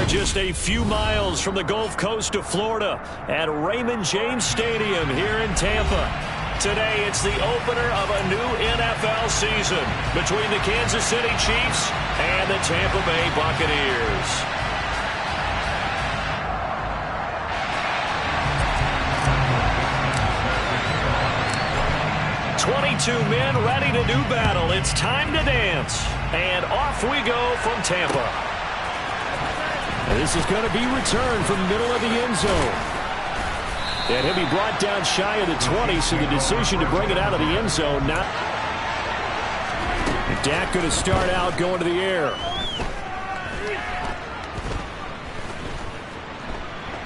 just a few miles from the Gulf Coast of Florida at Raymond James Stadium here in Tampa. Today, it's the opener of a new NFL season between the Kansas City Chiefs and the Tampa Bay Buccaneers. "22 men ready to do battle. It's time to dance." And off we go from Tampa. This is going to be returned from the middle of the end zone. And he'll be brought down shy of the 20, so the decision to bring it out of the end zone now. Dak going to start out going to the air.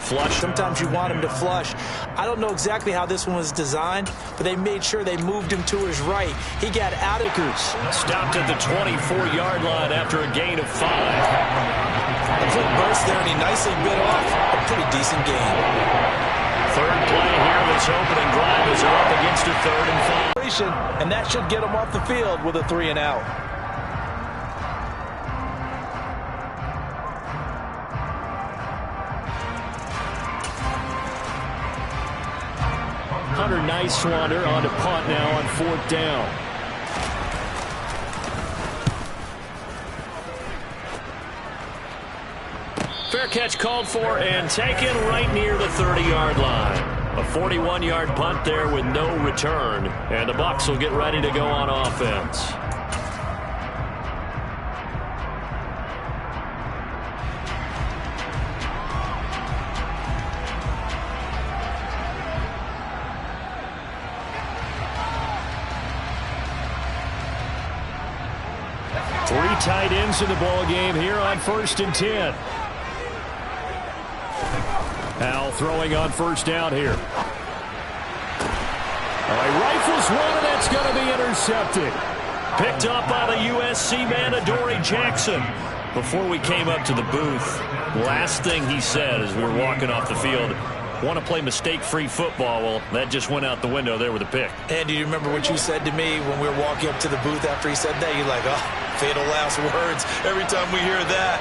Flush. Sometimes you want him to flush. I don't know exactly how this one was designed, but they made sure they moved him to his right. He got out of... Stopped at the 24-yard line after a gain of 5. A quick burst there, and he nicely bit off a pretty decent gain. Third play here, this opening drive as they're up against a 3rd and 5. And that should get him off the field with a 3 and out. Hunter Nicewander on to punt now on 4th down. Fair catch called for and taken right near the 30-yard line. A 41-yard punt there with no return. And the Bucs will get ready to go on offense. Three tight ends in the ball game here on 1st and 10. Al throwing on 1st down here. He rifles one, and that's going to be intercepted. Picked up by the USC man, Adoree Jackson. Before we came up to the booth, last thing he said as we were walking off the field, want to play mistake-free football. Well, that just went out the window there with a pick. And do you remember what you said to me when we were walking up to the booth after he said that? You're like, oh, fatal last words. Every time we hear that,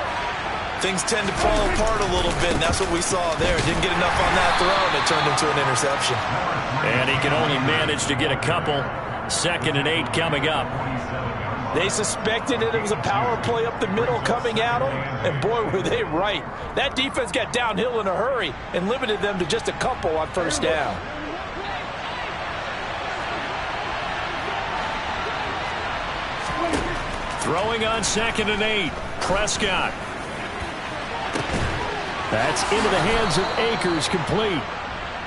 things tend to fall apart a little bit, and that's what we saw there. Didn't get enough on that throw, and it turned into an interception. And he can only manage to get a couple. 2nd and 8 coming up. They suspected it was a power play up the middle coming at them, and boy, were they right. That defense got downhill in a hurry and limited them to just a couple on 1st down. Throwing on 2nd and 8. Prescott. That's into the hands of Akers, complete.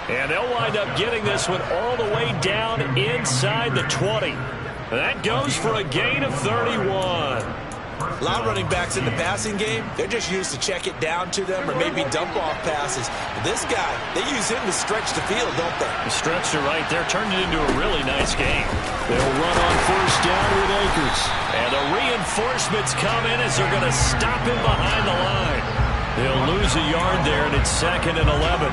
And they'll wind up getting this one all the way down inside the 20. That goes for a gain of 31. A lot of running backs in the passing game, they're just used to check it down to them or maybe dump off passes. But this guy, they use him to stretch the field, don't they? Stretched it right there, turned it into a really nice game. They'll run on 1st down with Akers. And the reinforcements come in as they're going to stop him behind the line. They'll lose a yard there, and it's 2nd and 11.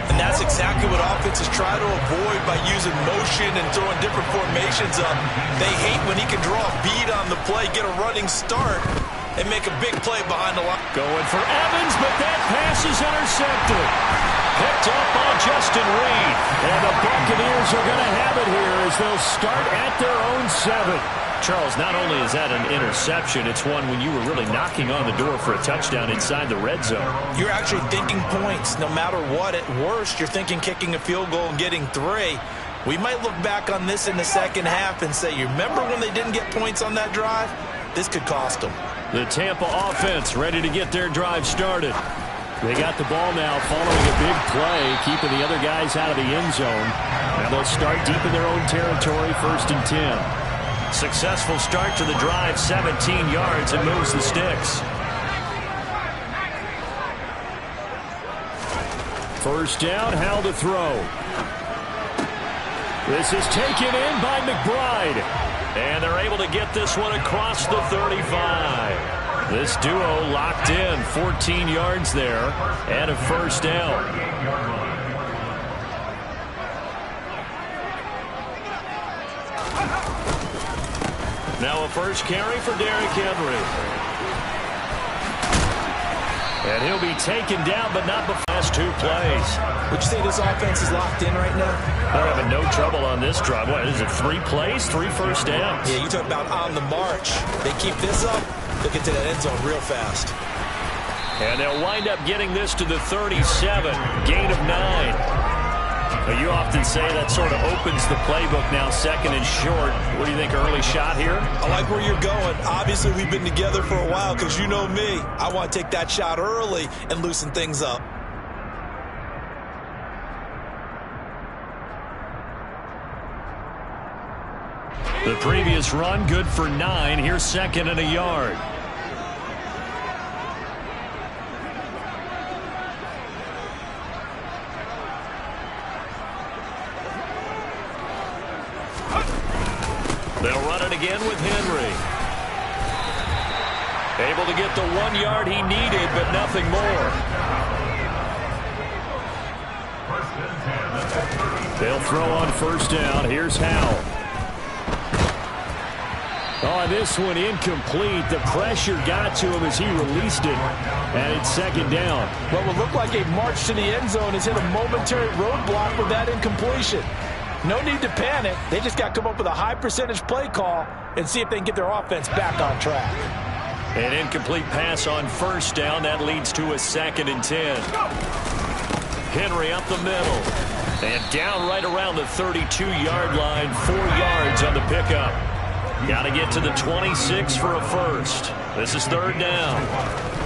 And that's exactly what offenses try to avoid by using motion and throwing different formations up. They hate when he can draw a bead on the play, get a running start, and make a big play behind the line. Going for Evans, but that pass is intercepted. Picked up by Justin Reed. And the Buccaneers are going to have it here as they'll start at their own 7. Charles, not only is that an interception, it's one when you were really knocking on the door for a touchdown inside the red zone. You're actually thinking points no matter what. At worst, you're thinking kicking a field goal and getting 3. We might look back on this in the second half and say, you remember when they didn't get points on that drive? This could cost them. The Tampa offense ready to get their drive started. They got the ball now following a big play, keeping the other guys out of the end zone. Now they'll start deep in their own territory, 1st and 10. Successful start to the drive, 17 yards, and moves the sticks. 1st down, Hal to throw. This is taken in by McBride. And they're able to get this one across the 35. This duo locked in, 14 yards there, and a 1st down. Now a 1st carry for Derrick Henry. And he'll be taken down, but not the last 2 plays. Would you say this offense is locked in right now? They're having no trouble on this drive. What is it, 3 plays, 3 first downs? Yeah, you talk about on the march. They keep this up, they'll get to that end zone real fast. And they'll wind up getting this to the 37, gain of 9. But you often say that sort of opens the playbook now, 2nd and short. What do you think, early shot here? I like where you're going. Obviously, we've been together for a while because you know me. I want to take that shot early and loosen things up. The previous run, good for 9. Here's 2nd and a yard. They'll run it again with Henry. Able to get the 1 yard he needed, but nothing more. They'll throw on first down. Here's Howell. Oh, this one incomplete. The pressure got to him as he released it, and it's 2nd down. What will look like a march to the end zone has hit a momentary roadblock with that incompletion. No need to panic. They just got to come up with a high percentage play call and see if they can get their offense back on track. An incomplete pass on first down. That leads to a 2nd and 10. Henry up the middle. And down right around the 32-yard line. 4 yards on the pickup. Got to get to the 26 for a first. This is 3rd down.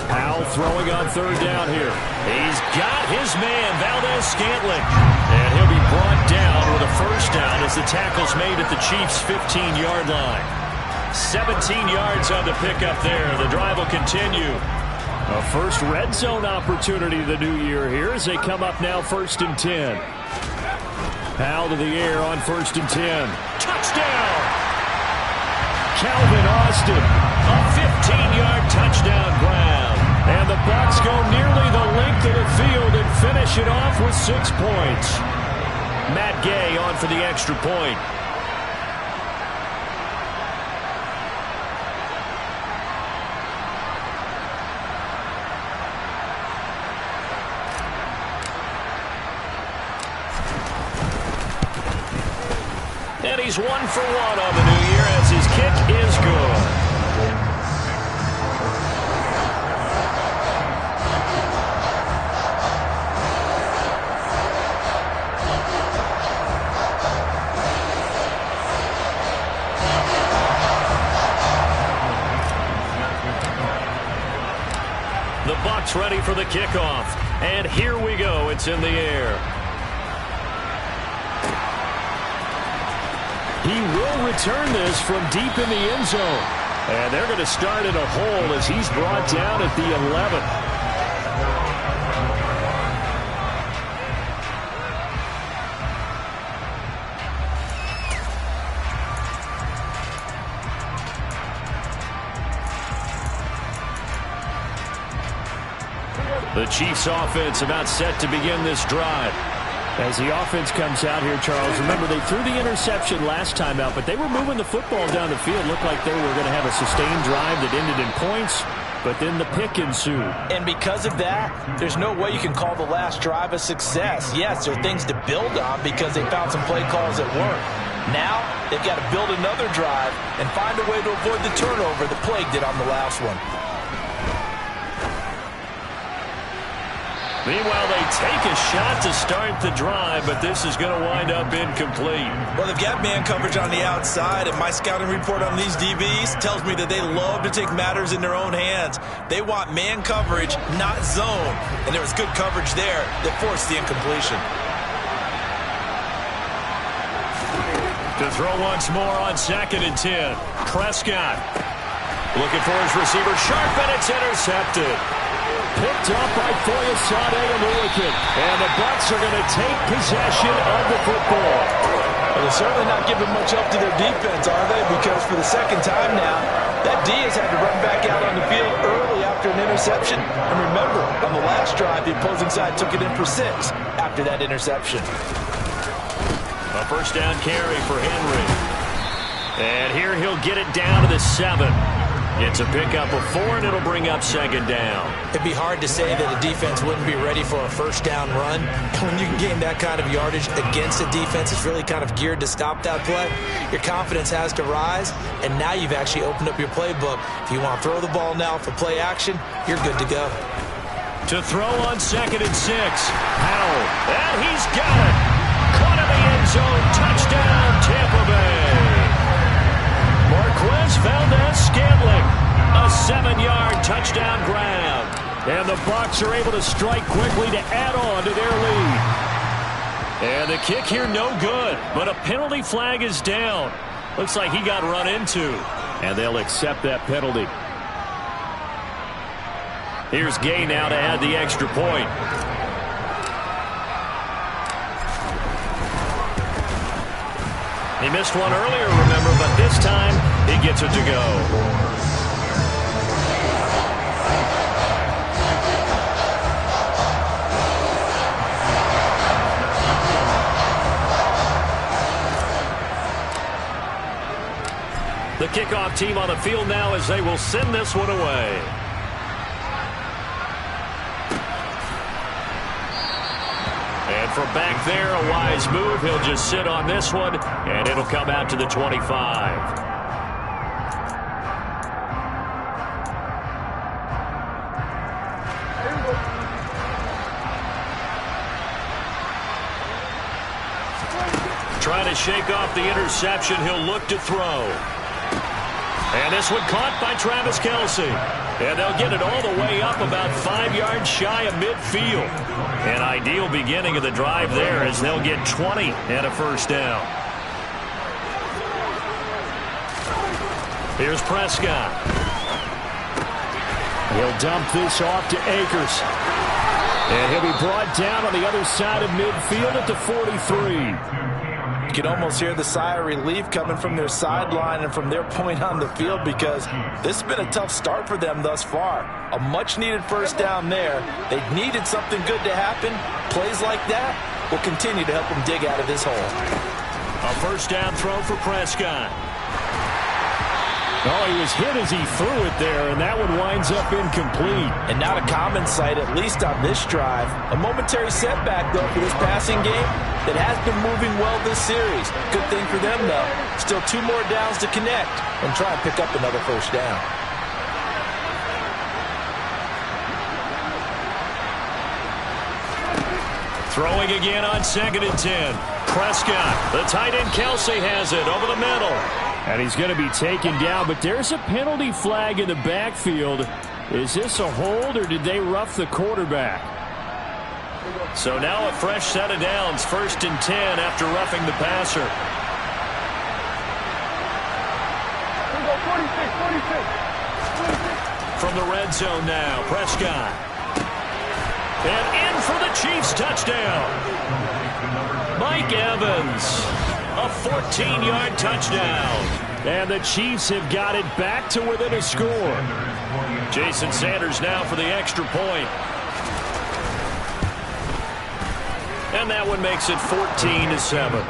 Howell throwing on 3rd down here. He's got his man, Valdez-Scantling. And he'll be brought down with a first down as the tackle's made at the Chiefs' 15-yard line. 17 yards on the pickup there. The drive will continue. A first red zone opportunity of the new year here as they come up now 1st and 10. Howell to the air on 1st and 10. Touchdown! Calvin Austin, a 15-yard touchdown grab. And the Bucs go nearly the length of the field and finish it off with 6 points. Matt Gay on for the extra point. And he's 1 for 1 on the new year as his kick is good. The Bucs ready for the kickoff. And here we go. It's in the air. He will return this from deep in the end zone. And they're going to start in a hole as he's brought down at the 11. The Chiefs offense about set to begin this drive. As the offense comes out here, Charles, remember they threw the interception last time out, but they were moving the football down the field. Looked like they were going to have a sustained drive that ended in points, but then the pick ensued. And because of that, there's no way you can call the last drive a success. Yes, there are things to build on because they found some play calls that worked. Now, they've got to build another drive and find a way to avoid the turnover the plague did on the last one. Meanwhile, they take a shot to start the drive, but this is going to wind up incomplete. Well, they've got man coverage on the outside, and my scouting report on these DBs tells me that they love to take matters in their own hands. They want man coverage, not zone, and there was good coverage there that forced the incompletion. To throw once more on 2nd and 10. Prescott looking for his receiver. Sharp, and it's intercepted. Picked up by Foyesade and Mulliken. And the Bucs are going to take possession of the football. Well, they're certainly not giving much help to their defense, are they? Because for the second time now, that D has had to run back out on the field early after an interception. And remember, on the last drive, the opposing side took it in for 6 after that interception. A first down carry for Henry. And here he'll get it down to the 7. It's a pickup of 4, and it'll bring up second down. It'd be hard to say that a defense wouldn't be ready for a first down run. When you can gain that kind of yardage against a defense that's really kind of geared to stop that play, your confidence has to rise, and now you've actually opened up your playbook. If you want to throw the ball now for play action, you're good to go. To throw on 2nd and 6. Howell. And he's got it. Caught in the end zone. Touchdown, Tampa Bay. Marquez Valdez-Scantling. A 7-yard touchdown grab. And the Bucs are able to strike quickly to add on to their lead. And the kick here no good. But a penalty flag is down. Looks like he got run into. And they'll accept that penalty. Here's Gay now to add the extra point. He missed one earlier, remember, but this time he gets it to go. The kickoff team on the field now as they will send this one away. And from back there, a wise move. He'll just sit on this one, and it'll come out to the 25. Trying to shake off the interception. He'll look to throw. And this one caught by Travis Kelce. And they'll get it all the way up about 5 yards shy of midfield. An ideal beginning of the drive there as they'll get 20 and a first down. Here's Prescott. He'll dump this off to Akers. And he'll be brought down on the other side of midfield at the 43. You can almost hear the sigh of relief coming from their sideline and from their point on the field because this has been a tough start for them thus far. A much-needed first down there. They needed something good to happen. Plays like that will continue to help them dig out of this hole. A first down throw for Prescott. Oh, he was hit as he threw it there, and that one winds up incomplete. And not a common sight, at least on this drive. A momentary setback, though, for this passing game that has been moving well this series. Good thing for them, though. Still 2 more downs to connect and try and pick up another first down. Throwing again on 2nd and 10. Prescott, the tight end Kelce has it over the middle. And he's going to be taken down, but there's a penalty flag in the backfield. Is this a hold, or did they rough the quarterback? So now a fresh set of downs, 1st and 10 after roughing the passer. 46. From the red zone now, Prescott. And in for the Chiefs touchdown. Mike Evans. A 14-yard touchdown. And the Chiefs have got it back to within a score. Jason Sanders now for the extra point. And that one makes it 14-7.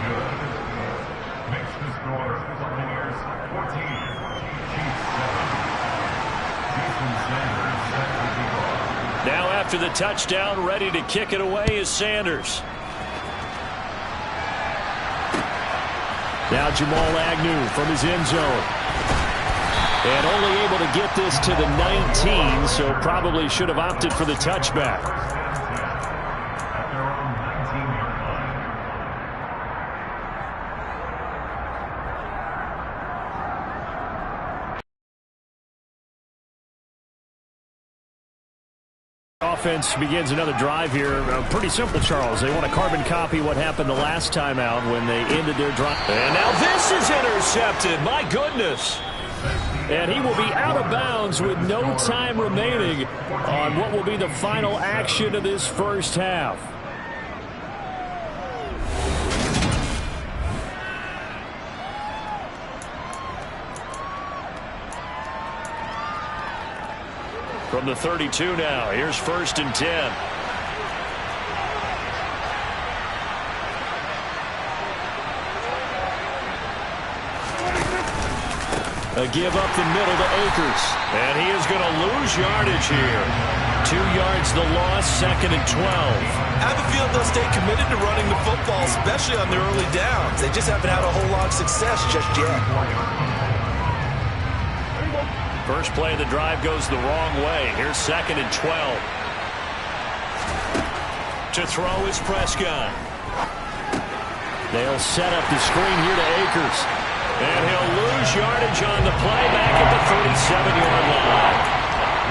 Now after the touchdown, ready to kick it away is Sanders. Now Jamal Agnew from his end zone. And only able to get this to the 19, so probably should have opted for the touchback. Offense begins another drive here. Pretty simple, Charles. They want to carbon copy what happened the last time out when they ended their drive. And now this is intercepted. My goodness. And he will be out of bounds with no time remaining on what will be the final action of this first half. From the 32 now, here's 1st and 10. A give up the middle to Akers. And he is going to lose yardage here. 2 yards the loss, 2nd and 12. I have a feeling they'll stay committed to running the football, especially on the early downs. They just haven't had a whole lot of success just yet. First play of the drive goes the wrong way. Here's 2nd and 12. To throw is Prescott. They'll set up the screen here to Akers. And he'll lose yardage on the play back at the 37-yard line.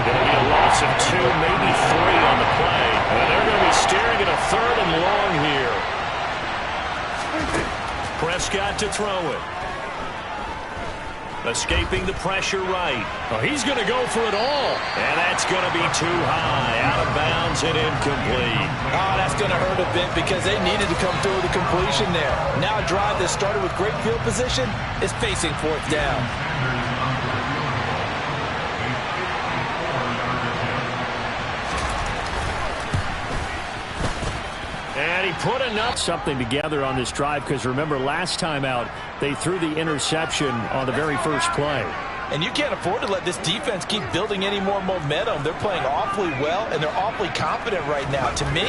Going to be a loss of 2, maybe 3 on the play. And they're going to be staring at a 3rd and long here. Prescott to throw it. Escaping the pressure right. Oh, he's going to go for it all. And that's going to be too high. Out of bounds and incomplete. Oh, that's going to hurt a bit because they needed to come through with a completion there. Now a drive that started with great field position is facing 4th down. And he put something together on this drive because remember last time out they threw the interception on the very first play. And you can't afford to let this defense keep building any more momentum. They're playing awfully well and they're awfully confident right now. To me,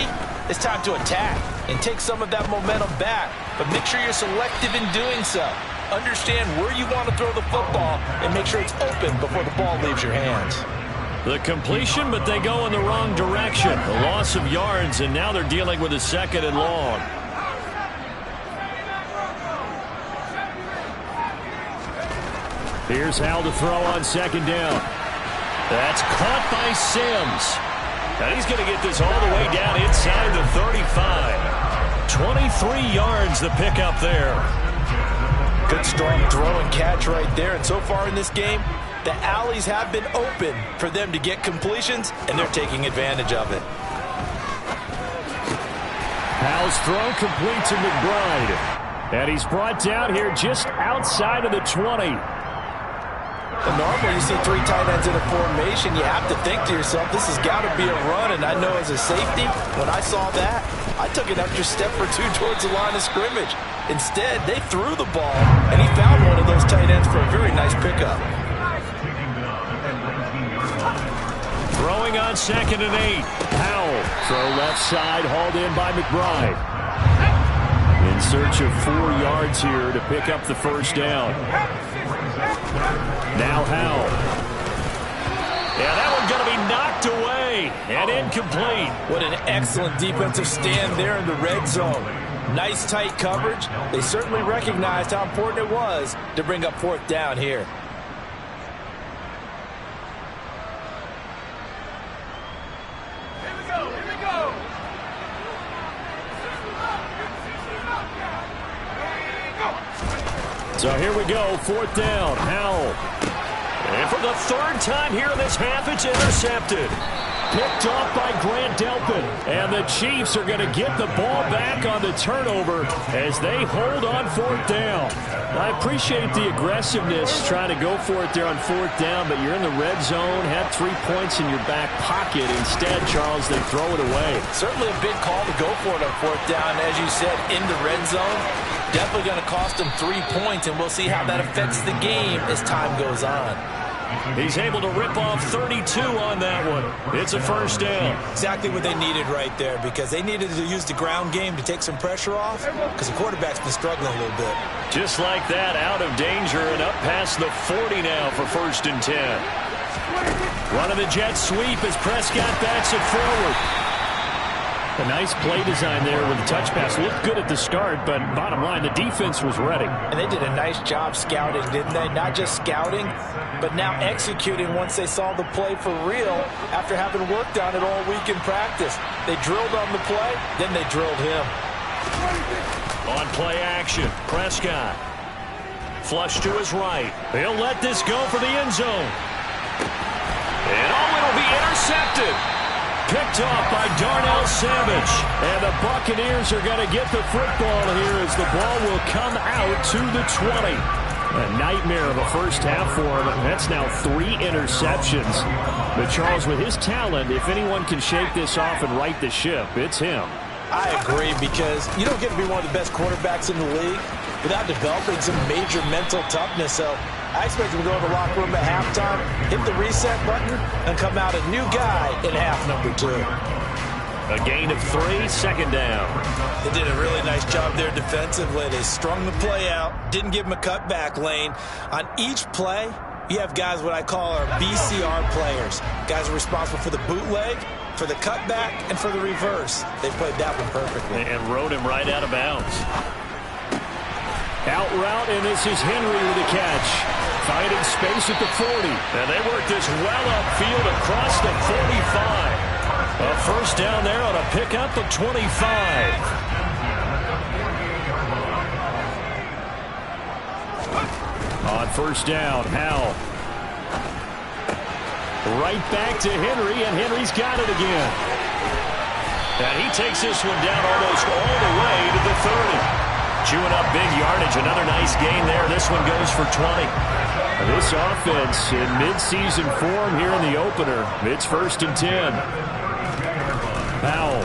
it's time to attack and take some of that momentum back. But make sure you're selective in doing so. Understand where you want to throw the football and make sure it's open before the ball leaves your hands. The completion, but they go in the wrong direction. The loss of yards, and now they're dealing with a 2nd and long. Here's Howell to throw on 2nd down. That's caught by Sims. And he's going to get this all the way down inside the 35. 23 yards the pickup there. Good strong throw and catch right there. And so far in this game, the alleys have been open for them to get completions, and they're taking advantage of it. Howell's throw complete to McBride. And he's brought down here just outside of the 20. And normally you see 3 tight ends in a formation, you have to think to yourself, this has got to be a run. And I know as a safety, when I saw that, I took an extra step or 2 towards the line of scrimmage. Instead, they threw the ball, and he found one of those tight ends for a very nice pickup. Throwing on 2nd and 8. Howell. Throw left side, hauled in by McBride. In search of 4 yards here to pick up the first down. Now Howell. Yeah, that one's going to be knocked away and incomplete. What an excellent defensive stand there in the red zone. Nice tight coverage. They certainly recognized how important it was to bring up 4th down here. So here we go, 4th down, Howell. And for the 3rd time here in this half, it's intercepted. Picked off by Grant Delpin. And the Chiefs are going to get the ball back on the turnover as they hold on 4th down. I appreciate the aggressiveness trying to go for it there on 4th down, but you're in the red zone, have 3 points in your back pocket. Instead, Charles, they throw it away. Certainly a big call to go for it on 4th down. As you said, in the red zone, definitely going to cost them 3 points, and we'll see how that affects the game as time goes on. He's able to rip off 32 on that one. It's a first down. Exactly what they needed right there, because they needed to use the ground game to take some pressure off, because the quarterback's been struggling a little bit. Just like that, out of danger and up past the 40 now for 1st and 10. Running the jet sweep as Prescott backs it forward. A nice play design there with the touch pass. Looked good at the start, but bottom line, the defense was ready. And they did a nice job scouting, didn't they? Not just scouting, but now executing once they saw the play for real after having worked on it all week in practice. They drilled on the play, then they drilled him. On play action, Prescott. Flush to his right. He'll let this go for the end zone. And it'll be intercepted. Picked off by Darnell Savage. And the Buccaneers are going to get the football here as the ball will come out to the 20. A nightmare of a first half for him. That's now 3 interceptions. But Charles, with his talent, if anyone can shake this off and right the ship, it's him. I agree, because you don't get to be one of the best quarterbacks in the league without developing some major mental toughness. So I expect him to go in the locker room at halftime, hit the reset button, and come out a new guy in half number 2. A gain of 3, second down. They did a really nice job there defensively. They strung the play out, didn't give him a cutback lane. On each play, you have guys what I call our BCR players. Guys are responsible for the bootleg, for the cutback, and for the reverse. They played that one perfectly. And rode him right out of bounds. Out route, and this is Henry with a catch. Finding space at the 40. And they work this well upfield across the 45. A first down there on a pickup of 25. On first down, Howell. Right back to Henry, and Henry's got it again. And he takes this one down almost all the way to the 30. Chewing up big yardage. Another nice gain there. This one goes for 20. This offense in midseason form here in the opener. It's 1st and 10. Powell.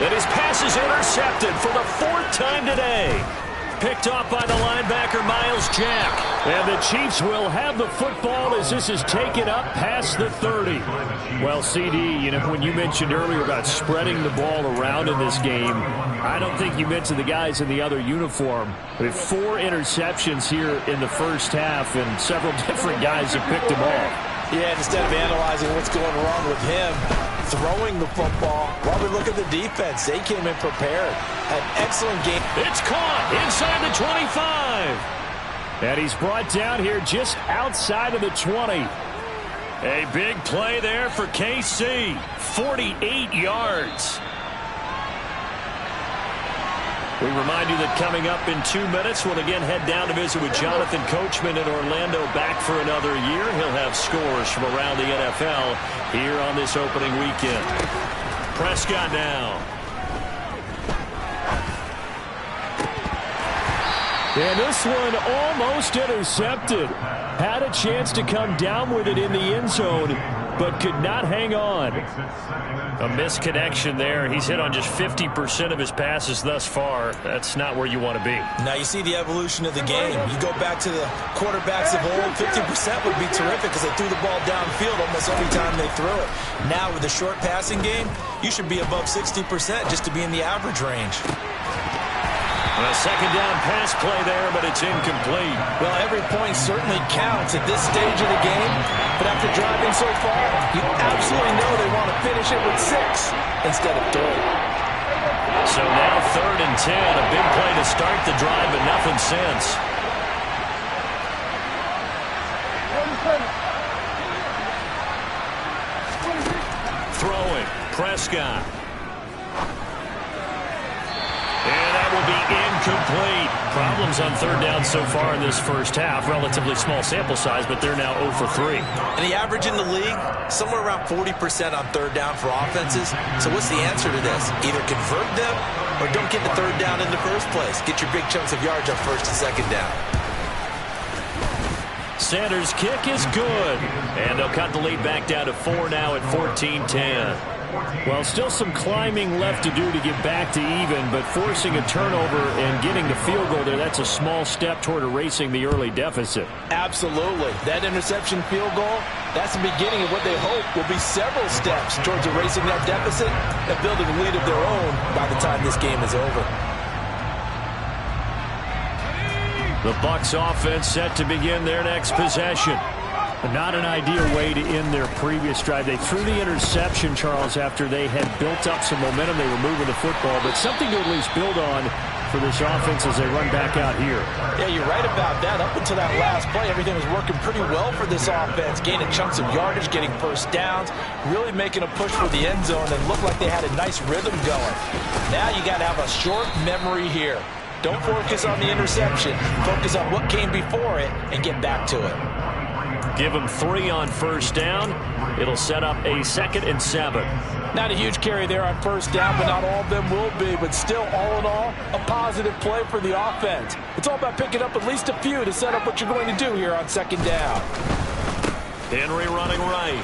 And his pass is intercepted for the 4th time today. Picked off by the linebacker, Miles Jack. And the Chiefs will have the football as this is taken up past the 30. Well, CD, you know, when you mentioned earlier about spreading the ball around in this game, I don't think you mentioned the guys in the other uniform. With 4 interceptions here in the first half, and several different guys have picked them off. Yeah, instead of analyzing what's going wrong with him, throwing the football, while we look at the defense, they came in prepared. An excellent game. It's caught inside the 25. And he's brought down here just outside of the 20. A big play there for KC. 48 yards. We remind you that coming up in 2 minutes, we'll again head down to visit with Jonathan Coachman in Orlando, back for another year. He'll have scores from around the NFL here on this opening weekend. Prescott now. And this one almost intercepted. Had a chance to come down with it in the end zone, but could not hang on. A misconnection there. He's hit on just 50% of his passes thus far. That's not where you want to be. Now you see the evolution of the game. You go back to the quarterbacks of old, 50% would be terrific because they threw the ball downfield almost every time they threw it. Now with the short passing game, you should be above 60% just to be in the average range. A second down pass play there, but it's incomplete. Well, every point certainly counts at this stage of the game, but after driving so far, you absolutely know they want to finish it with 6 instead of 3. So now 3rd and 10, a big play to start the drive, but nothing since. Throwing, Prescott. And that will be incomplete. Problems on 3rd down so far in this first half. Relatively small sample size, but they're now 0 for 3. And the average in the league, somewhere around 40% on 3rd down for offenses. So what's the answer to this? Either convert them or don't get the 3rd down in the first place. Get your big chunks of yards on 1st and 2nd down. Sanders' kick is good. And they'll cut the lead back down to 4 now at 14-10. Well, still some climbing left to do to get back to even, but forcing a turnover and getting the field goal there, that's a small step toward erasing the early deficit. Absolutely. That interception field goal, that's the beginning of what they hope will be several steps towards erasing that deficit and building a lead of their own by the time this game is over. The Bucs offense set to begin their next possession. Not an ideal way to end their previous drive. They threw the interception, Charles, after they had built up some momentum. They were moving the football, but something to at least build on for this offense as they run back out here. Yeah, you're right about that. Up until that last play, everything was working pretty well for this offense, gaining chunks of yardage, getting first downs, really making a push for the end zone, and looked like they had a nice rhythm going. Now you got to have a short memory here. Don't focus on the interception. Focus on what came before it and get back to it. Give them 3 on 1st down. It'll set up a 2nd and 7. Not a huge carry there on 1st down, but not all of them will be. But still, all in all, a positive play for the offense. It's all about picking up at least a few to set up what you're going to do here on 2nd down. Henry running right.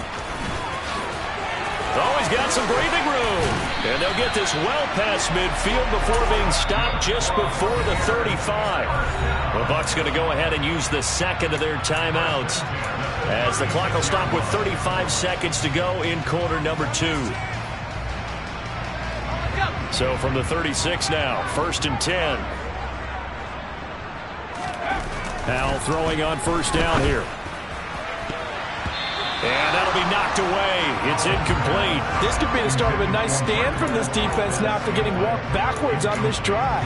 Oh, he's got some breathing room. And they'll get this well past midfield before being stopped just before the 35. The Bucs going to go ahead and use the second of their timeouts, as the clock will stop with 35 seconds to go in quarter number 2. So from the 36 now, 1st and 10. Howell throwing on first down here. And that'll be knocked away. It's incomplete. This could be the start of a nice stand from this defense now after getting walked backwards on this drive.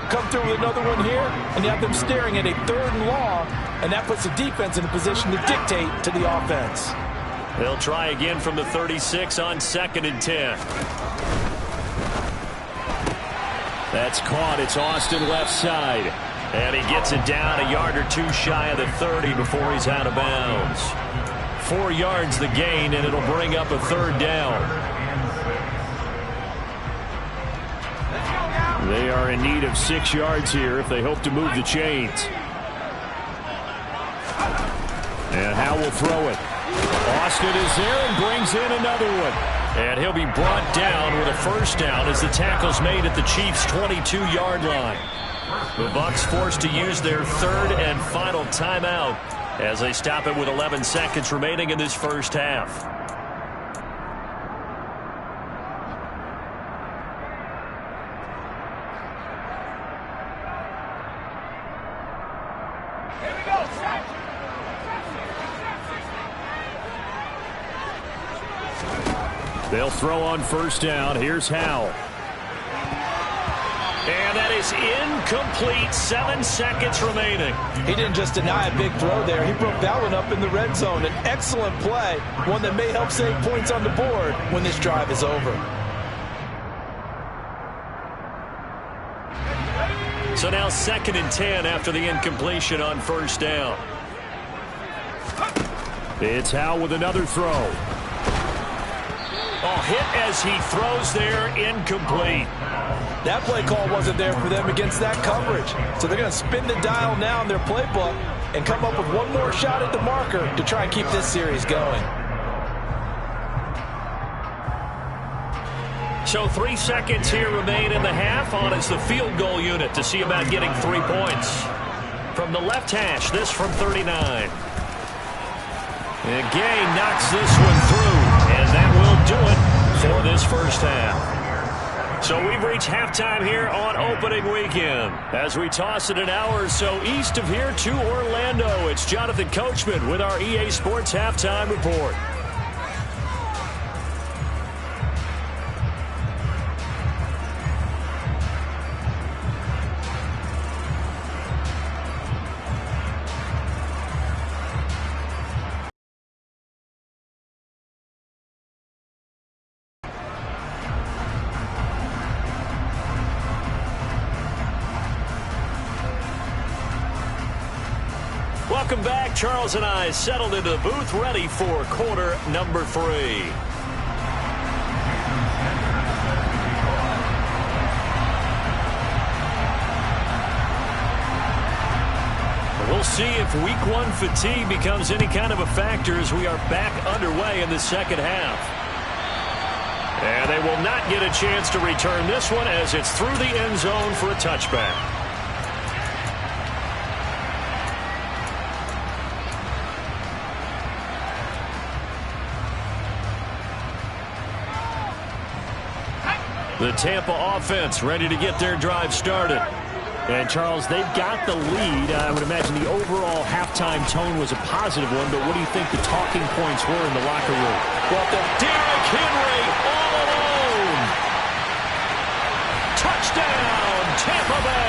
Come through with another one here, and you have them staring at a 3rd and long, and that puts the defense in a position to dictate to the offense. They'll try again from the 36 on 2nd and 10. That's caught. It's Austin left side. And he gets it down a yard or 2 shy of the 30 before he's out of bounds. 4 yards the gain, and it'll bring up a 3rd down. They are in need of 6 yards here if they hope to move the chains. And Howe will throw it. Austin is there and brings in another one. And he'll be brought down with a 1st down as the tackle's made at the Chiefs' 22-yard line. The Bucs forced to use their 3rd and final timeout as they stop it with 11 seconds remaining in this first half. They'll throw on first down. Here's Howell. And that is incomplete. 7 seconds remaining. He didn't just deny a big throw there. He broke that one up in the red zone. An excellent play. One that may help save points on the board when this drive is over. So now 2nd and 10 after the incompletion on first down. It's Howell with another throw. Oh, hit as he throws there, incomplete. That play call wasn't there for them against that coverage. So they're going to spin the dial now in their playbook and come up with one more shot at the marker to try and keep this series going. So 3 seconds here remain in the half. On is the field goal unit to see about getting 3 points. From the left hash, this from 39. And Gay knocks this one through, and that will do it for this first half. So we've reached halftime here on opening weekend. As we toss it an hour or so east of here to Orlando, it's Jonathan Coachman with our EA Sports Halftime Report. Welcome back. Charles and I settled into the booth, ready for quarter number 3. We'll see if week 1 fatigue becomes any kind of a factor as we are back underway in the second half. And they will not get a chance to return this one as it's through the end zone for a touchback. The Tampa offense ready to get their drive started. And, Charles, they've got the lead. I would imagine the overall halftime tone was a positive one, but what do you think the talking points were in the locker room? Well, Derrick Henry all alone. Touchdown, Tampa Bay.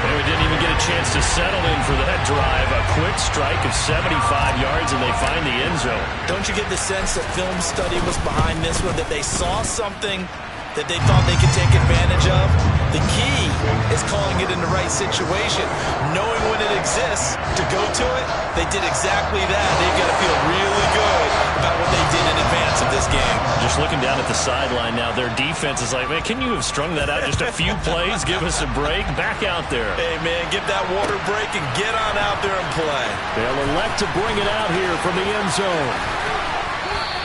And we didn't even get a chance to settle in for that drive. A quick strike of 75 yards, and they find the end zone. Don't you get the sense that film study was behind this one, that they saw something that they thought they could take advantage of? The key is calling it in the right situation, knowing when it exists to go to it. They did exactly that. They've got to feel really good about what they did in advance of this game. Just looking down at the sideline now, their defense is like, man, can you have strung that out just a few plays? Give us a break. Back out there. Hey, man, give that water break and get on out there and play. They'll elect to bring it out here from the end zone.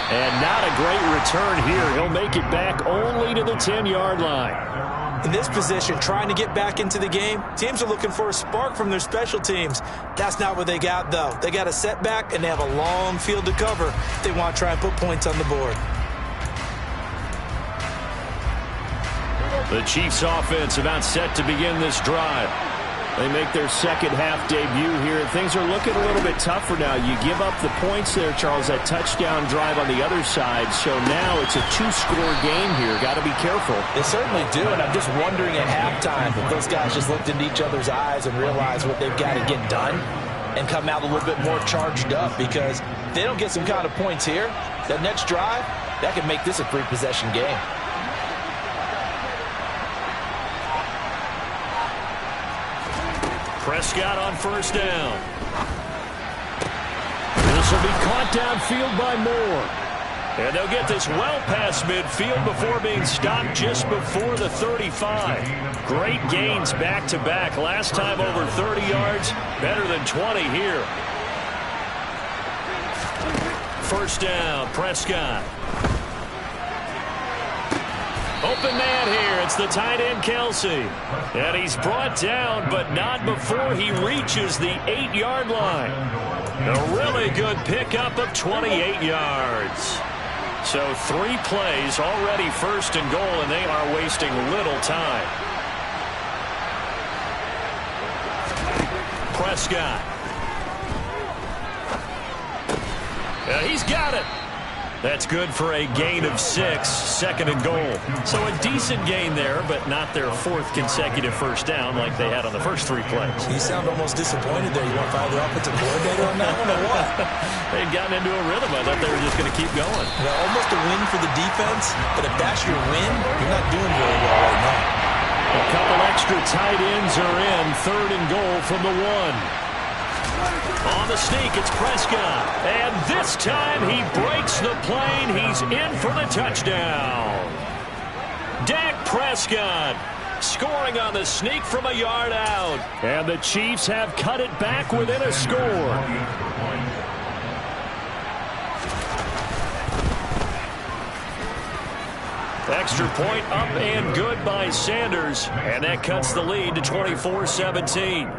And not a great return here. He'll make it back only to the 10-yard line. In this position, trying to get back into the game, teams are looking for a spark from their special teams. That's not what they got, though. They got a setback, and they have a long field to cover if they want to try and put points on the board. The Chiefs offense about set to begin this drive. They make their second half debut here. Things are looking a little bit tougher now. You give up the points there, Charles, that touchdown drive on the other side. So now it's a two-score game here. Got to be careful. They certainly do, and I'm just wondering at halftime if those guys just looked into each other's eyes and realized what they've got to get done and come out a little bit more charged up, because if they don't get some kind of points here, that next drive, that could make this a three-possession game. Prescott on first down. This will be caught downfield by Moore. And they'll get this well past midfield before being stopped just before the 35. Great gains back-to-back. Last time over 30 yards, better than 20 here. First down, Prescott. Open man here. It's the tight end, Kelsey. And he's brought down, but not before he reaches the 8-yard line. A really good pickup of 28 yards. So 3 plays, already first and goal, and they are wasting little time. Prescott. He's got it. That's good for a gain of 6, second and goal. So a decent gain there, but not their 4th consecutive first down like they had on the first 3 plays. You sound almost disappointed there. You want to fire the offensive coordinator on that one or what? They'd gotten into a rhythm. I thought they were just going to keep going. Well, almost a win for the defense, but if that's your win, you're not doing very well right now. A couple extra tight ends are in, third and goal from the 1. On the sneak, it's Prescott. And this time he breaks the plane. He's in for the touchdown. Dak Prescott scoring on the sneak from a yard out. And the Chiefs have cut it back within a score. Extra point up and good by Sanders. And that cuts the lead to 24-17.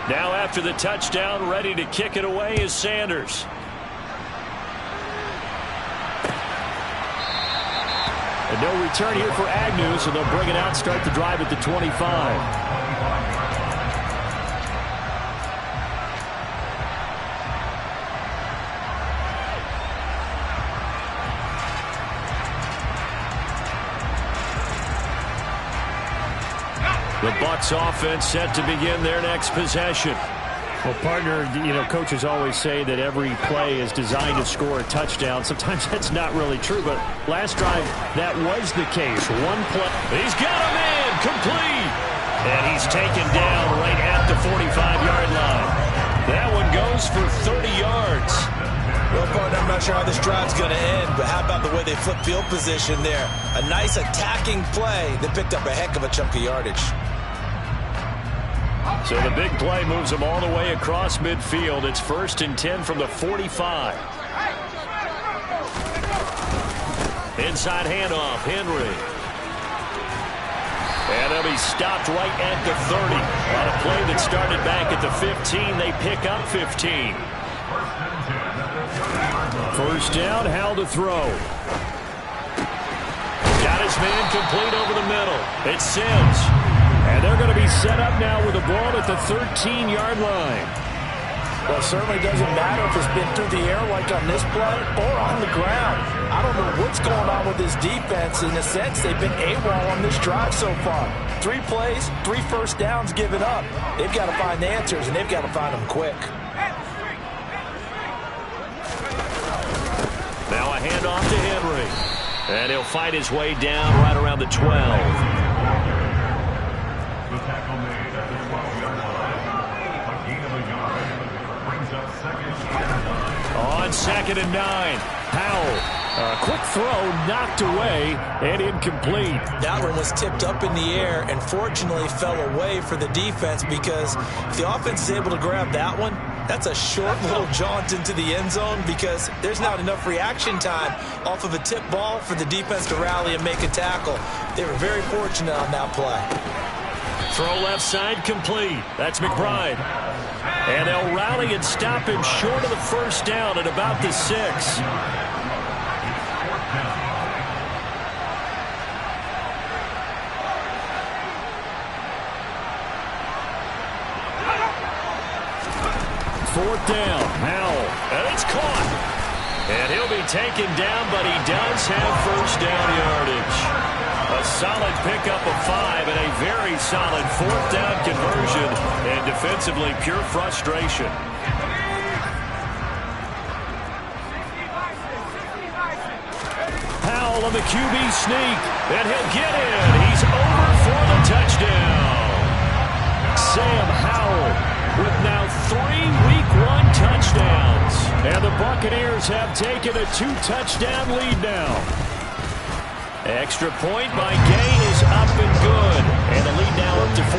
Now after the touchdown, ready to kick it away is Sanders. And no return here for Agnew, so they'll bring it out, start the drive at the 25. The Bucs offense set to begin their next possession. Well, partner, coaches always say that every play is designed to score a touchdown. Sometimes that's not really true, but last drive, that was the case. One play. He's got a man, complete. And he's taken down right at the 45-yard line. That one goes for 30 yards. Well, partner, I'm not sure how this drive's going to end, but how about the way they flip field position there? A nice attacking play that picked up a heck of a chunk of yardage. So the big play moves them all the way across midfield. It's 1st and 10 from the 45. Inside handoff, Henry. And they'll be stopped right at the 30. On a play that started back at the 15, they pick up 15. First down, Howell to throw. Got his man complete over the middle. It's Sims. And they're going to be set up now with the ball at the 13-yard line. Well, it certainly doesn't matter if it's been through the air like on this play or on the ground. I don't know what's going on with this defense. In a sense, they've been AWOL on this drive so far. 3 plays, 3 first downs given up. They've got to find answers, and they've got to find them quick. Now a handoff to Henry. And he'll fight his way down right around the 12. On 2nd and 9, Howell. A quick throw knocked away and incomplete. That one was tipped up in the air and fortunately fell away for the defense, because if the offense is able to grab that one, that's a short little jaunt into the end zone, because there's not enough reaction time off of a tip ball for the defense to rally and make a tackle. They were very fortunate on that play. Throw left side complete. That's McBride. And they'll rally and stop him short of the first down at about the 6. Fourth down, Howell, and it's caught. And he'll be taken down, but he does have first down yardage. A solid pickup of 5 and a very solid fourth down conversion, and defensively pure frustration. Howell on the QB sneak, and he'll get in. He's over for the touchdown. Sam Howell with now 3 Week 1 touchdowns. And the Buccaneers have taken a 2-touchdown lead now. Extra point by Gay is up and good. And the lead now up to 14.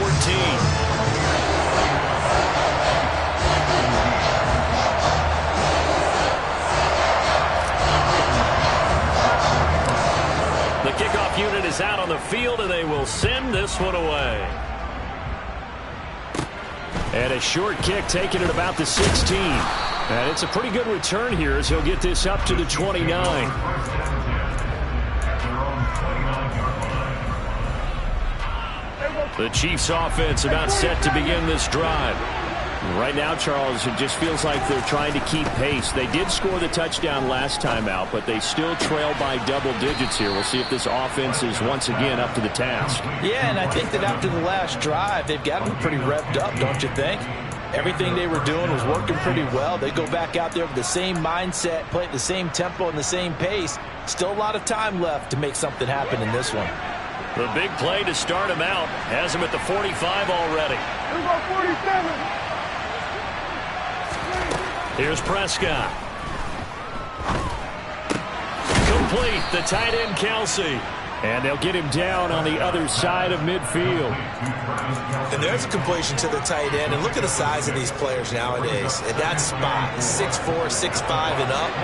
The kickoff unit is out on the field, and they will send this one away. And a short kick taken at about the 16. And it's a pretty good return here as he'll get this up to the 29. The Chiefs offense about set to begin this drive. Right now, Charles, it just feels like they're trying to keep pace. They did score the touchdown last time out, but they still trail by double digits here. We'll see if this offense is once again up to the task. Yeah, and I think that after the last drive, they've got them pretty revved up, don't you think? Everything they were doing was working pretty well. They go back out there with the same mindset, play at the same tempo and the same pace. Still a lot of time left to make something happen in this one. The big play to start him out has him at the 45 already. Here we go, 47. Here's Prescott. Complete, the tight end Kelsey. And they'll get him down on the other side of midfield. And there's a completion to the tight end. And look at the size of these players nowadays. At that spot, 6'4", 6'5", and up.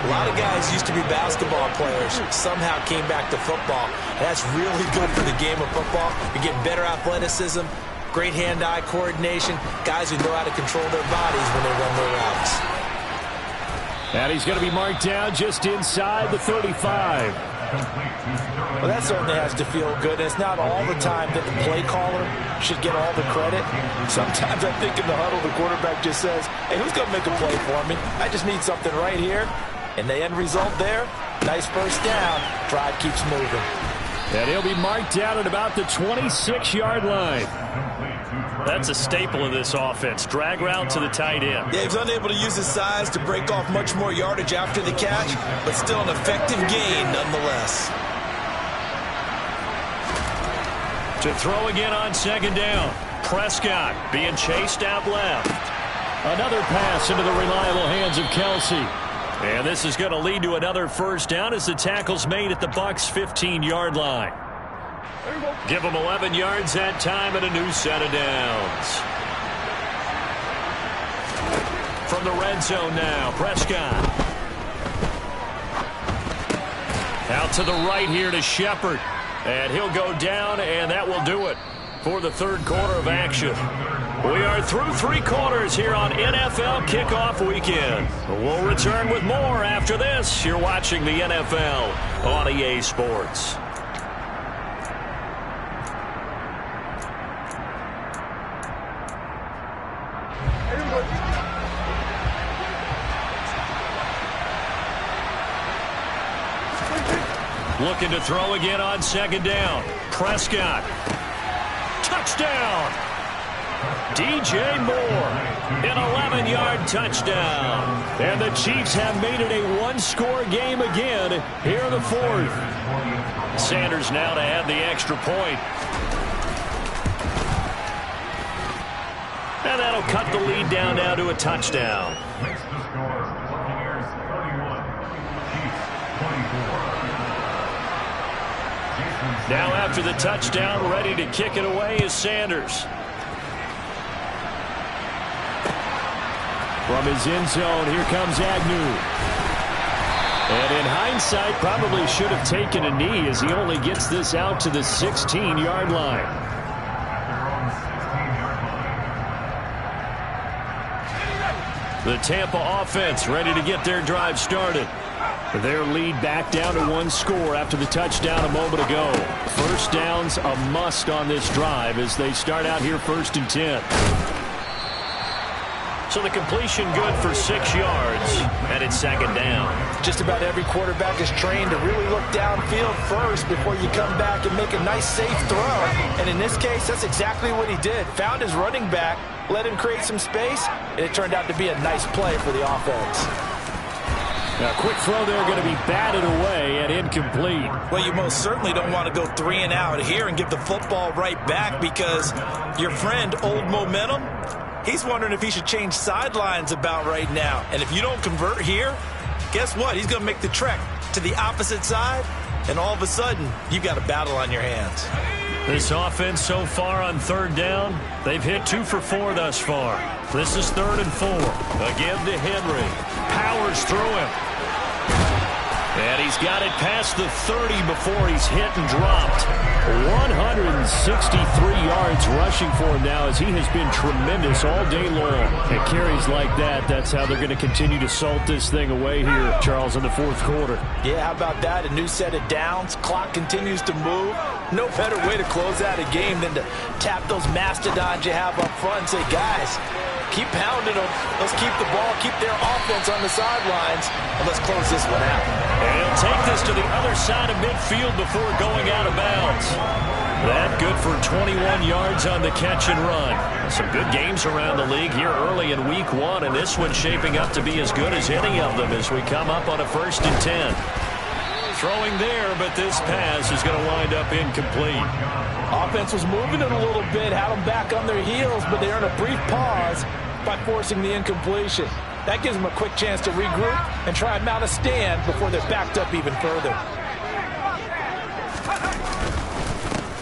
A lot of guys used to be basketball players, somehow came back to football. And that's really good for the game of football. You're getting better athleticism, great hand-eye coordination, guys who know how to control their bodies when they run their routes. And he's going to be marked down just inside the 35. Well, that certainly has to feel good. It's not all the time that the play caller should get all the credit. Sometimes I think in the huddle, the quarterback just says, hey, who's going to make a play for me? I just need something right here. And the end result there, nice first down. Drive keeps moving. And he'll be marked down at about the 26-yard line. That's a staple of this offense. Drag route to the tight end. Yeah, he's unable to use his size to break off much more yardage after the catch, but still an effective gain nonetheless. To throw again on second down. Prescott being chased out left. Another pass into the reliable hands of Kelsey. And this is going to lead to another first down as the tackle's made at the Bucs' 15-yard line. Give them 11 yards that time and a new set of downs. From the red zone now, Prescott. Out to the right here to Shepard. And he'll go down, and that will do it for the third quarter of action. We are through 3 quarters here on NFL Kickoff Weekend. We'll return with more after this. You're watching the NFL on EA Sports. Looking to throw again on second down. Prescott. Touchdown. DJ Moore. An 11-yard touchdown. And the Chiefs have made it a one-score game again here in the fourth. Sanders now to add the extra point. And that'll cut the lead down now to a touchdown. Now after the touchdown, ready to kick it away is Sanders. From his end zone, here comes Agnew. And in hindsight, probably should have taken a knee as he only gets this out to the 16-yard line. The Tampa offense ready to get their drive started. Their lead back down to one score after the touchdown a moment ago. First down's a must on this drive as they start out here 1st and 10. So the completion good for 6 yards, and it's 2nd down. Just about every quarterback is trained to really look downfield first before you come back and make a nice, safe throw. And in this case, that's exactly what he did. Found his running back, let him create some space, and it turned out to be a nice play for the offense. A quick throw there going to be batted away and incomplete. Well, you most certainly don't want to go 3 and out here and give the football right back because your friend, Old Momentum, he's wondering if he should change sidelines about right now. And if you don't convert here, guess what? He's going to make the trek to the opposite side, and all of a sudden, you've got a battle on your hands. This offense so far on 3rd down, they've hit 2 for 4 thus far. This is 3rd and 4. Again to Henry. Powers through him. And he's got it past the 30 before he's hit and dropped. 163 yards rushing for him now as he has been tremendous all day long. At carries like that, that's how they're going to continue to salt this thing away here, Charles, in the 4th quarter. Yeah, how about that? A new set of downs. Clock continues to move. No better way to close out a game than to tap those mastodons you have up front and say, guys, keep pounding them. Let's keep the ball, keep their offense on the sidelines, and let's close this one out. And he'll take this to the other side of midfield before going out of bounds. That good for 21 yards on the catch and run. Some good games around the league here early in week 1, and this one's shaping up to be as good as any of them as we come up on a 1st and 10. Throwing there, but this pass is going to wind up incomplete. Offense was moving it a little bit, had them back on their heels, but they earned a brief pause by forcing the incompletion. That gives them a quick chance to regroup and try and mount a stand before they're backed up even further.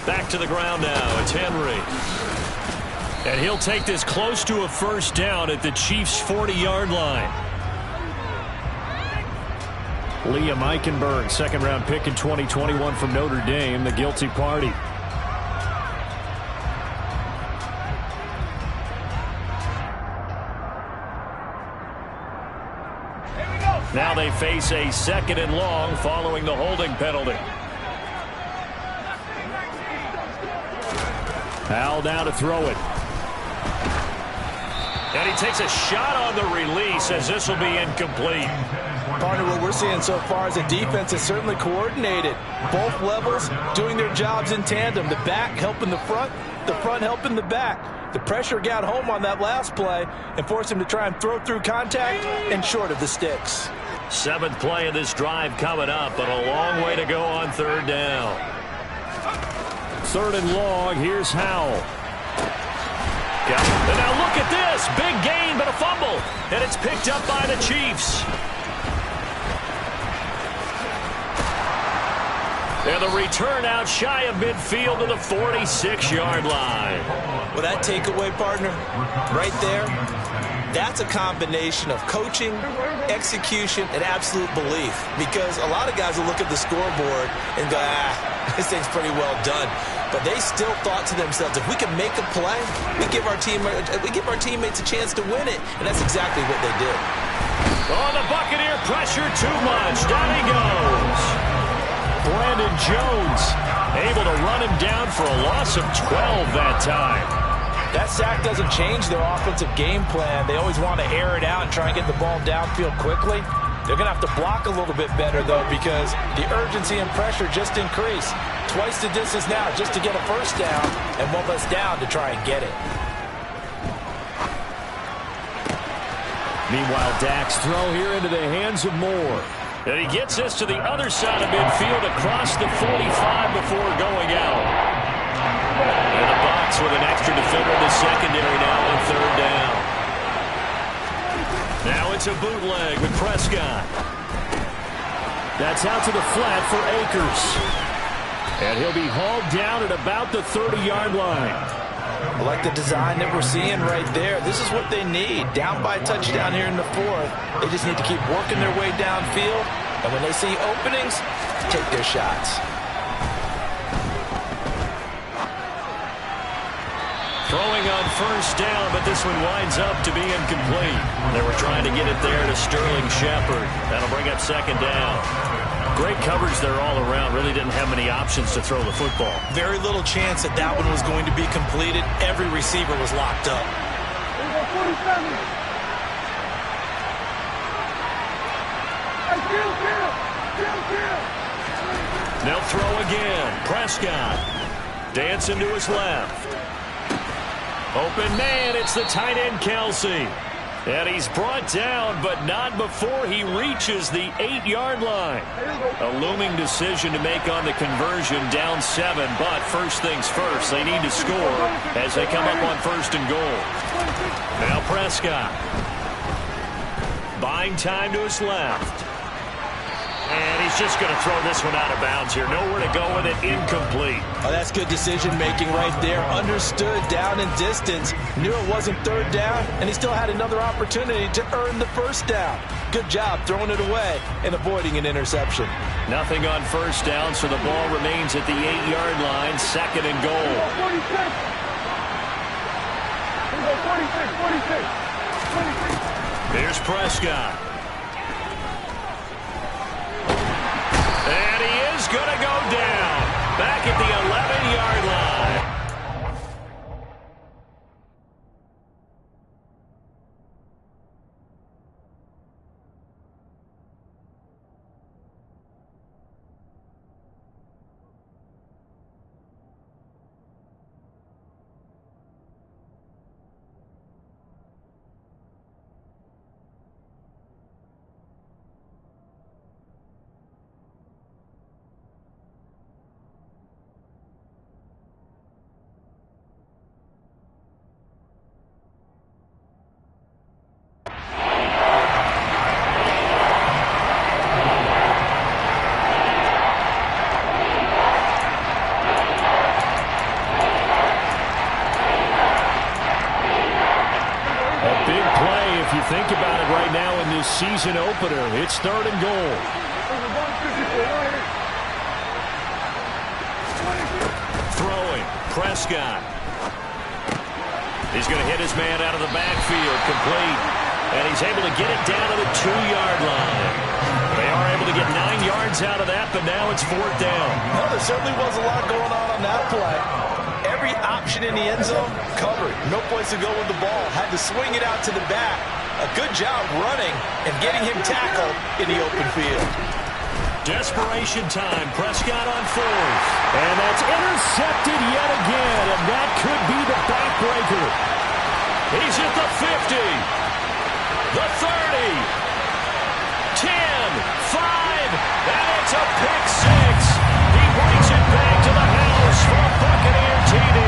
Back to the ground now. It's Henry. And he'll take this close to a 1st down at the Chiefs' 40-yard line. Liam Eichenberg, 2nd-round pick in 2021 from Notre Dame, the guilty party. Now they face a 2nd and long following the holding penalty. Al now to throw it. And he takes a shot on the release as this will be incomplete. Partner, what we're seeing so far is the defense is certainly coordinated. Both levels doing their jobs in tandem. The back helping the front helping the back. The pressure got home on that last play and forced him to try and throw through contact and short of the sticks. 7th play of this drive coming up, but a long way to go on 3rd down. 3rd and long, here's Howell. And now look at this. Big gain, but a fumble. And it's picked up by the Chiefs. And the return out shy of midfield to the 46-yard line. Well, that takeaway, partner, right there, that's a combination of coaching, execution, and absolute belief. Because a lot of guys will look at the scoreboard and go, this thing's pretty well done. But they still thought to themselves, if we can make a play, we give our teammates a chance to win it. And that's exactly what they did. Oh, the Buccaneer pressure too much. Down he goes. Brandon Jones able to run him down for a loss of 12 that time. That sack doesn't change their offensive game plan. They always want to air it out and try and get the ball downfield quickly. They're going to have to block a little bit better, though, because the urgency and pressure just increase. Twice the distance now just to get a 1st down, and 1 less down to try and get it. Meanwhile, Dak's throw here into the hands of Moore. And he gets this to the other side of midfield across the 45 before going out. And the Bucs with an extra defender in the secondary now on 3rd down. Now it's a bootleg with Prescott. That's out to the flat for Akers. And he'll be hauled down at about the 30-yard line. I like the design that we're seeing right there. This is what they need. Down by a touchdown here in the fourth. They just need to keep working their way downfield. And when they see openings, take their shots. Throwing on first down, but this one winds up to be incomplete. They were trying to get it there to Sterling Shepard. That'll bring up second down. Great coverage there all around. Really didn't have many options to throw the football. Very little chance that that one was going to be completed. Every receiver was locked up. They'll throw again. Prescott dancing to his left. Open man, it's the tight end Kelsey. And he's brought down, but not before he reaches the 8-yard line. A looming decision to make on the conversion, down 7. But first things first, they need to score as they come up on first and goal. Now Prescott. Buying time to his left. And he's just going to throw this one out of bounds here. Nowhere to go with it. Incomplete. Oh, that's good decision-making right there. Understood down and distance. Knew it wasn't third down, and he still had another opportunity to earn the first down. Good job throwing it away and avoiding an interception. Nothing on first down, so the ball remains at the 8-yard line. Second and goal. 46. Here's Prescott. And he is going to go down. Back at the 11-yard line. Think about it right now in this season opener. It's third and goal. Throwing. Prescott. He's going to hit his man out of the backfield. Complete. And he's able to get it down to the 2-yard line. They are able to get 9 yards out of that, but now it's fourth down. Well, there certainly was a lot going on that play. Every option in the end zone covered. No place to go with the ball. Had to swing it out to the back. A good job running and getting him tackled in the open field. Desperation time. Prescott on fourth. And that's intercepted yet again. And that could be the backbreaker. He's at the 50. The 30. 10. 5. And it's a pick six. He brings it back to the house for a Buccaneer TD.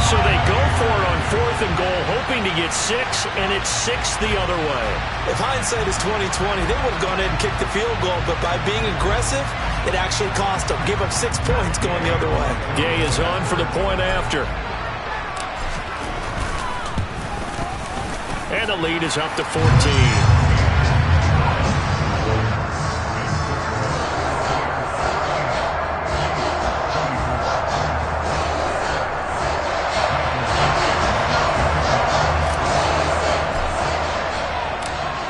So they go for it on fourth and goal, hoping to get 6, and it's 6 the other way. If hindsight is 20/20, they would have gone in and kicked the field goal, but by being aggressive, it actually cost them. Give up 6 points going the other way. Gay is on for the point after. And the lead is up to 14.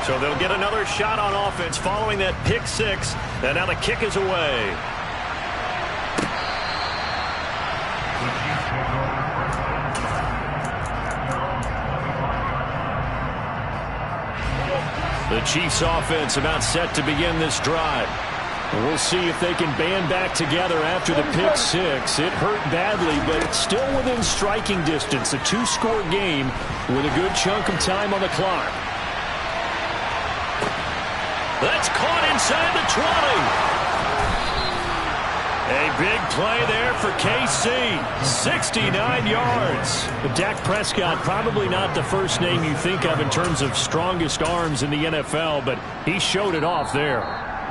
So they'll get another shot on offense following that pick six. And now the kick is away. The Chiefs offense about set to begin this drive. We'll see if they can band back together after the pick six. It hurt badly, but it's still within striking distance. A 2-score game with a good chunk of time on the clock. That's caught inside the 20. A big play there for KC. 69 yards. But Dak Prescott, probably not the first name you think of in terms of strongest arms in the NFL, but he showed it off there.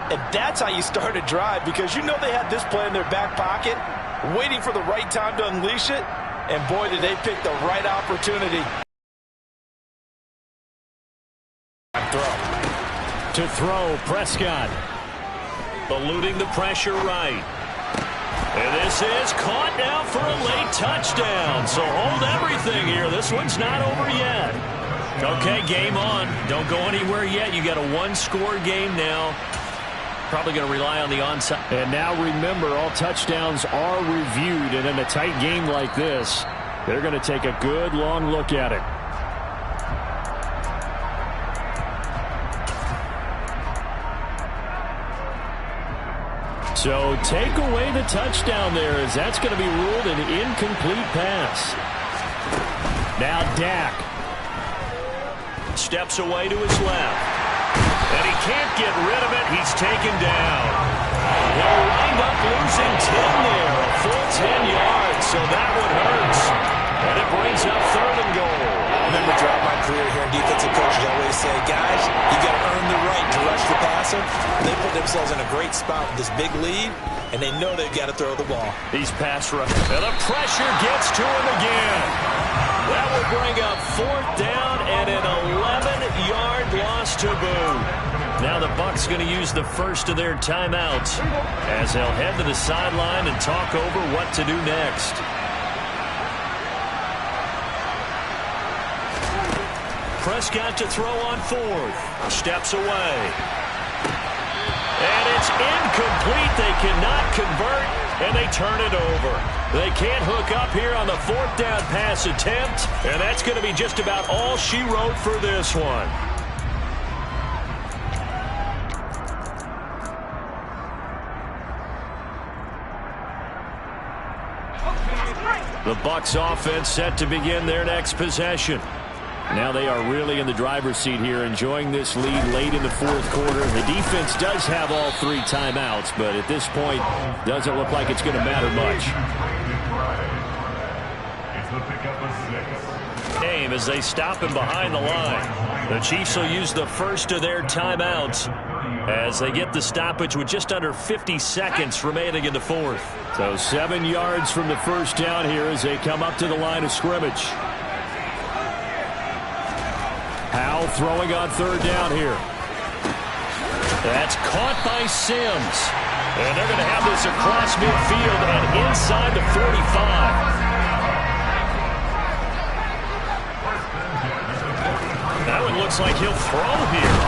And that's how you start a drive, because you know they had this play in their back pocket, waiting for the right time to unleash it. And boy, did they pick the right opportunity. To throw, Prescott. Eluding the pressure right. And this is caught now for a late touchdown. So hold everything here. This one's not over yet. Okay, game on. Don't go anywhere yet. You got a one-score game now. Probably going to rely on the onside. And now remember, all touchdowns are reviewed. And in a tight game like this, they're going to take a good long look at it. So take away the touchdown there, as that's going to be ruled an incomplete pass. Now Dak steps away to his left. And he can't get rid of it. He's taken down. He'll wind up losing 10 there, a full 10 yards, so that one hurts. And it brings up 3rd and goal. I remember throughout my career here in defensive coaches always say, guys, you got to earn the right to rush the passer. They put themselves in a great spot with this big lead, and they know they've got to throw the ball. He's pass rush. And the pressure gets to him again. That will bring up 4th down and an 11-yard loss to boot. Now the Bucs going to use the first of their timeouts as they'll head to the sideline and talk over what to do next. Prescott to throw on 4th. Steps away. And it's incomplete. They cannot convert, and they turn it over. They can't hook up here on the 4th down pass attempt, and that's going to be just about all she wrote for this one. The Bucs offense set to begin their next possession. Now they are really in the driver's seat here, enjoying this lead late in the 4th quarter. The defense does have all 3 timeouts, but at this point, doesn't look like it's going to matter much. Game as they stop him behind the line. The Chiefs will use the first of their timeouts as they get the stoppage with just under 50 seconds remaining in the 4th. So 7 yards from the first down here as they come up to the line of scrimmage. Howell throwing on 3rd down here. That's caught by Sims. And they're going to have this across midfield and inside the 45. That one looks like he'll throw here.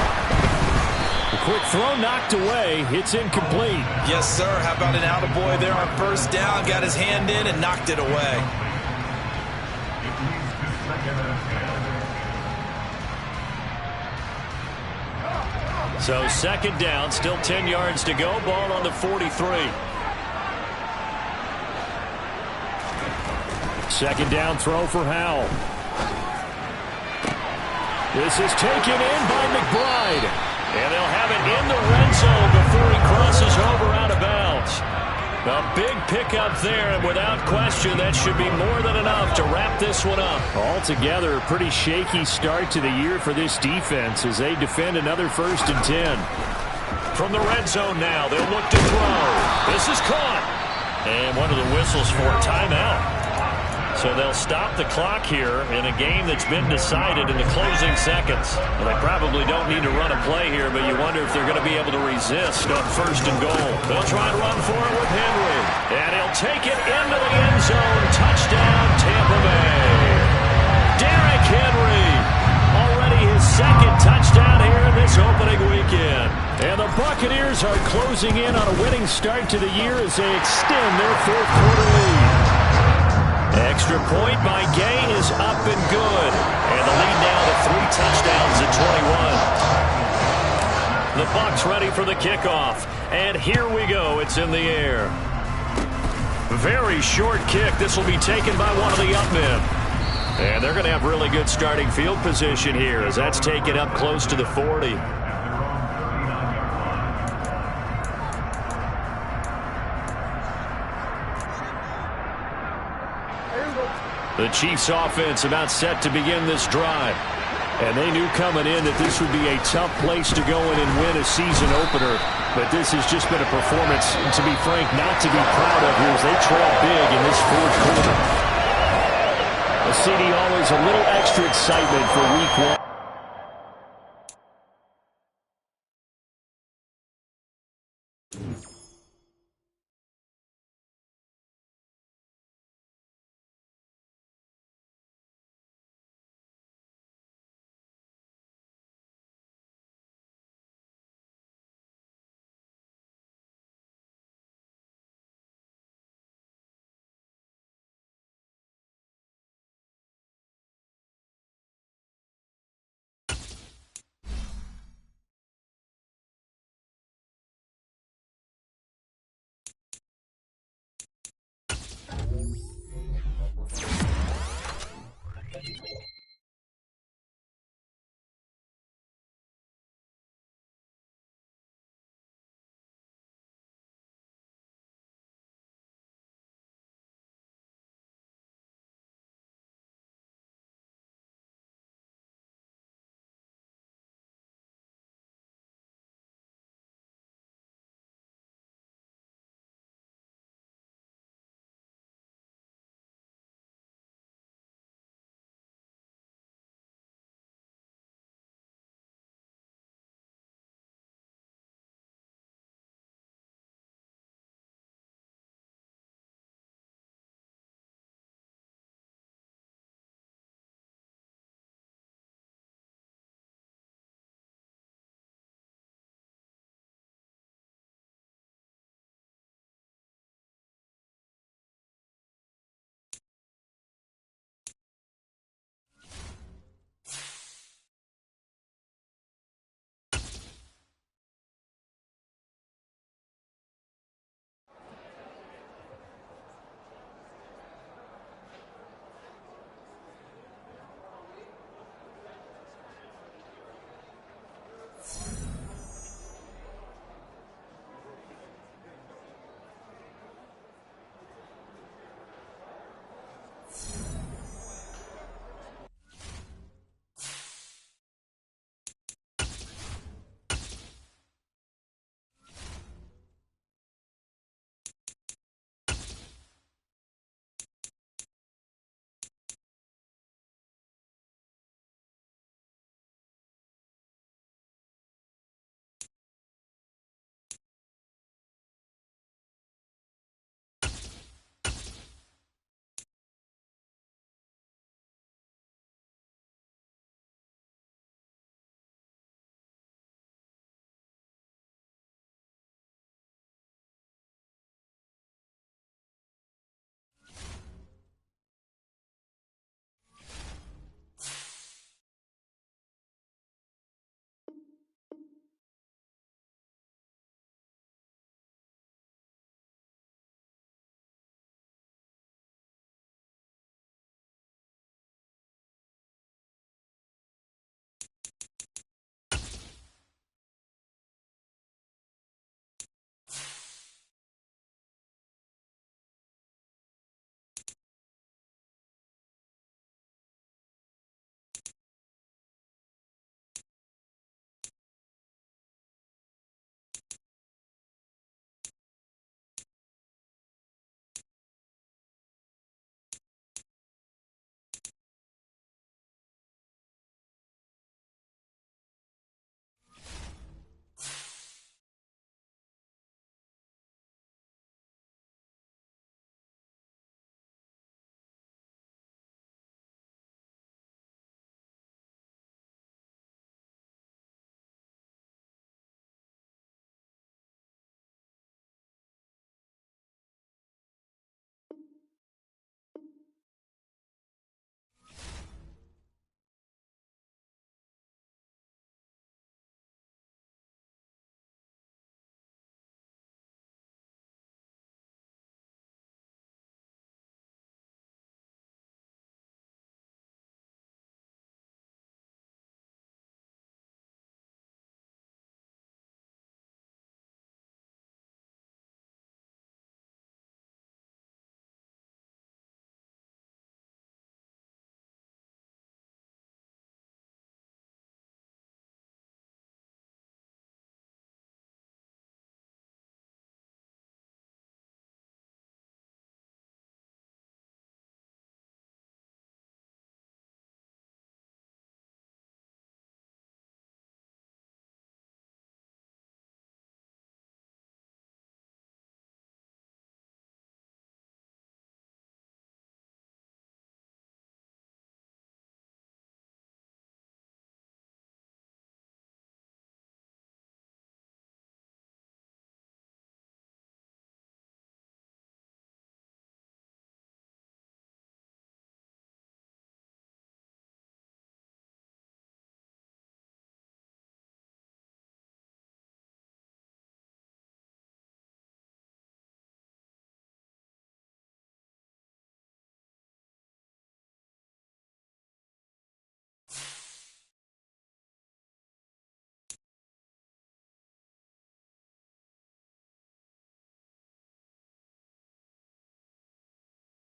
The quick throw knocked away. It's incomplete. Yes, sir. How about an attaboy there on 1st down? Got his hand in and knocked it away. So 2nd down, still 10 yards to go. Ball on the 43. 2nd down throw for Howell. This is taken in by McBride. And they'll have it in the red zone before he crosses over out of bounds. A big pickup there, and without question, that should be more than enough to wrap this one up. Altogether, a pretty shaky start to the year for this defense as they defend another 1st and 10. From the red zone now, they'll look to throw. This is caught. And one of the whistles for a timeout. So they'll stop the clock here in a game that's been decided in the closing seconds. Well, they probably don't need to run a play here, but you wonder if they're going to be able to resist on 1st and goal. They'll try and run for it with Henry. And he'll take it into the end zone. Touchdown, Tampa Bay. Derrick Henry. Already his 2nd touchdown here in this opening weekend. And the Buccaneers are closing in on a winning start to the year as they extend their 4th quarter lead. Extra point by Gay is up and good. And the lead now to 3 touchdowns at 21. The Bucs ready for the kickoff. And here we go. It's in the air. Very short kick. This will be taken by one of the up men. And they're going to have really good starting field position here as that's taken up close to the 40. The Chiefs offense about set to begin this drive. And they knew coming in that this would be a tough place to go in and win a season opener. But this has just been a performance, to be frank, not to be proud of here as they trail big in this fourth quarter. A CD always a little extra excitement for week one.